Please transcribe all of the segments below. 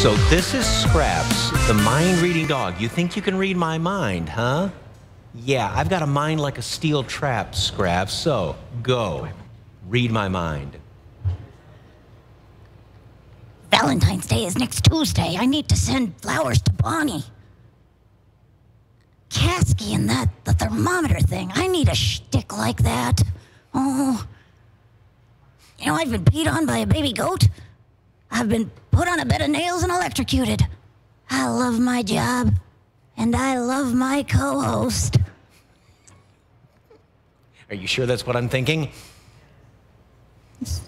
So this is Scraps, the mind-reading dog. You think you can read my mind, huh? Yeah, I've got a mind like a steel trap, Scraps. So go, read my mind. Valentine's Day is next Tuesday. I need to send flowers to Bonnie. Kasky and the thermometer thing. I need a shtick like that. Oh. You know, I've been peed on by a baby goat. I've been put on a bed of nails and electrocuted. I love my job. And I love my co-host. Are you sure that's what I'm thinking?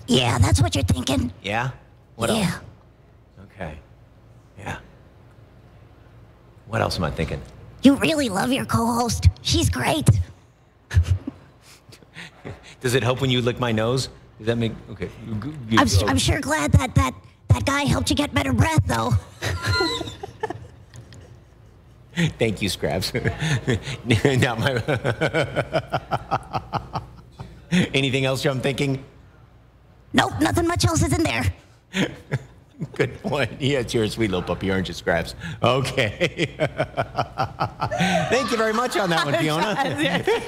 Yeah, that's what you're thinking. Yeah? What yeah. else? Okay. Yeah. What else am I thinking? You really love your co-host. She's great. Does it help when you lick my nose? Does that make... Okay. I'm sure glad that guy helped you get better breath, though. Thank you, Scraps. Now anything else I'm thinking? Nope, nothing much else is in there. Good point. Yeah, it's your sweet little puppy, aren't you, Scraps? Okay. Thank you very much on that one, Fiona.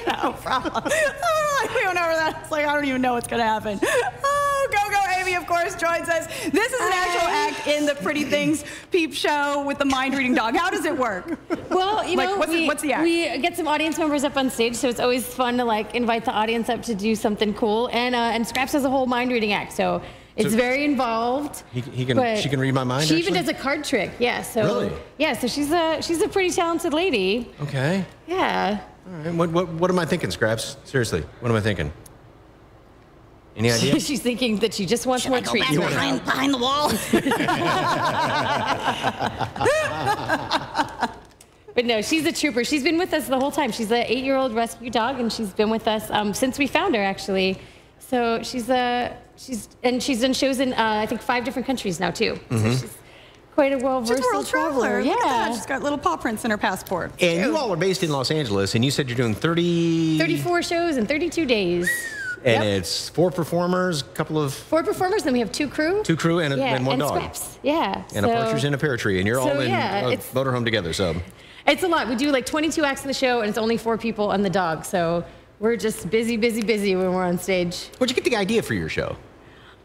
No problem. We went over that. It's like, I don't even know what's going to happen. Oh, Go Amy, of course, joins us. This is an actual act in the Pretty Things Peep Show with the mind-reading dog. How does it work? Well, you know, what's the act? We get some audience members up on stage, so it's always fun to like invite the audience up to do something cool. And Scraps has a whole mind-reading act, so it's very involved. She can read my mind. She even does a card trick. Yeah. So really? Yeah. So she's a pretty talented lady. Okay. Yeah. All right. What am I thinking, Scraps? Seriously, what am I thinking? Any idea? She's thinking that she just wants more treats. Should I go back behind the wall? But no, she's a trooper. She's been with us the whole time. She's an 8-year-old rescue dog, and she's been with us since we found her, actually. So she's done shows in I think 5 different countries now too. Mm-hmm. So she's quite a well-versed world traveler. Yeah, look at that. She's got little paw prints in her passport. And you all are based in Los Angeles, and you said you're doing 34 shows in 32 days. And it's 4 performers, 4 performers, then we have 2 crew. 2 crew and one dog. Scraps. Yeah. And a partridge in a pear tree, and you're all in a motorhome together. So it's a lot. We do like 22 acts in the show, and it's only 4 people on the dog. So we're just busy when we're on stage. Where'd you get the idea for your show?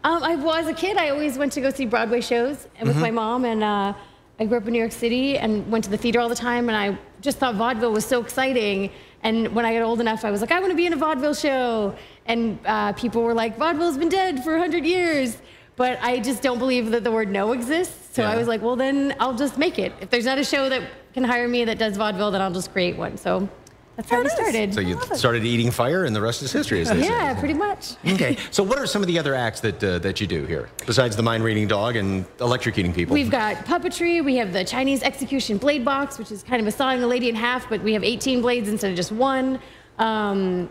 As a kid, I always went to go see Broadway shows with my mom, and I grew up in New York City and went to the theater all the time, and I just thought vaudeville was so exciting. And when I got old enough, I was like, I want to be in a vaudeville show. And people were like, vaudeville's been dead for 100 years. But I just don't believe that the word no exists. So I was like, well, then I'll just make it. If there's not a show that can hire me that does vaudeville, then I'll just create one. So that's how we started. So you started eating fire, and the rest is history, as they say. Yeah, pretty much. Okay. So what are some of the other acts that you do here, besides the mind-reading dog and electrocuting people? We've got puppetry. We have the Chinese execution blade box, which is kind of a sawing a lady in half, but we have 18 blades instead of just 1.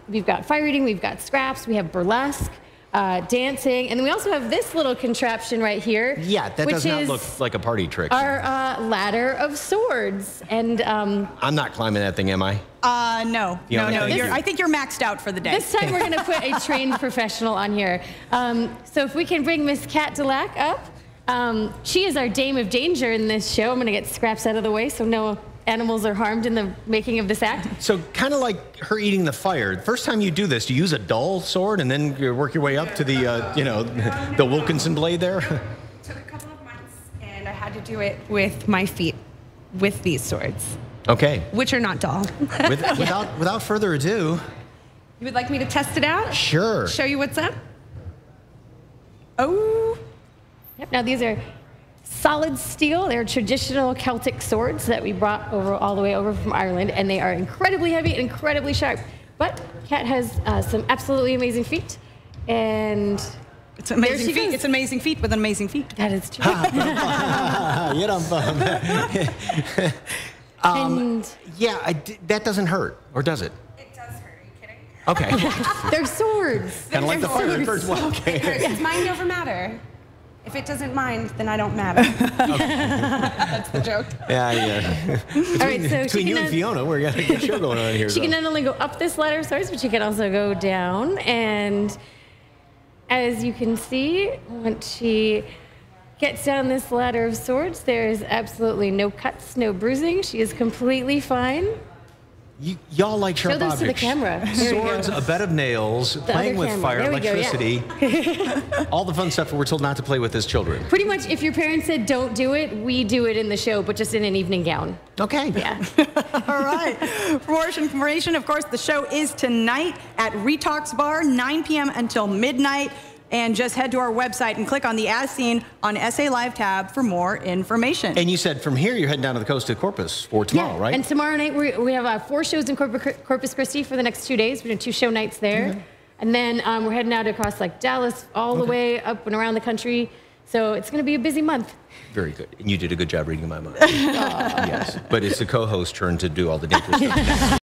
We've got fire eating. We've got scraps. We have burlesque. Dancing, and then we also have this little contraption right here. Yeah, that does not look like a party trick. Our ladder of swords, and I'm not climbing that thing, am I? No. I think you're maxed out for the day. This time we're going to put a trained professional on here. So if we can bring Miss Kat Delac up, she is our Dame of Danger in this show. I'm going to get Scraps out of the way so no animals are harmed in the making of this act. So kind of like her eating the fire. The first time you do this, do you use a dull sword and then you work your way up to the, the Wilkinson blade there? It took a couple of months, and I had to do it with my feet, with these swords. Okay. Which are not dull. Without further ado. You would like me to test it out? Sure. Show you what's up? Oh. Yep, now these are solid steel. They're traditional Celtic swords that we brought all the way over from Ireland, and they are incredibly heavy and incredibly sharp. But Kat has some absolutely amazing feet, and it's amazing feet. It's amazing feet with an amazing feet. That is true. That doesn't hurt, or does it? It does hurt. Are you kidding? Okay. They're swords. Kind of like the fire birds. Well, okay. It's mind over matter. If it doesn't mind, then I don't matter. That's the joke. Yeah. Between you and Fiona, we're going to get a show going on here. She can not only go up this ladder of swords, but she can also go down. And as you can see, once she gets down this ladder of swords, there is absolutely no cuts, no bruising. She is completely fine. Y'all like sharp Show those objects. to the camera. Here we Swords, go. a bed of nails, playing with camera. fire, There we go, electricity. All the fun stuff we're told not to play with as children. Pretty much, if your parents said don't do it, we do it in the show, but just in an evening gown. Okay. Yeah. All right. For more information, of course, the show is tonight at Retox Bar, 9 p.m. until midnight. And just head to our website and click on the As Seen on SA Live tab for more information. And you said from here you're heading down to the coast of Corpus for tomorrow, right? And tomorrow night we have 4 shows in Corpus Christi for the next 2 days. We're doing 2 show nights there. And then we're heading out across like Dallas, all the way up and around the country. So it's going to be a busy month. Very good. And you did a good job reading my mind. Yes. But it's the co-host's turn to do all the dangerous stuff.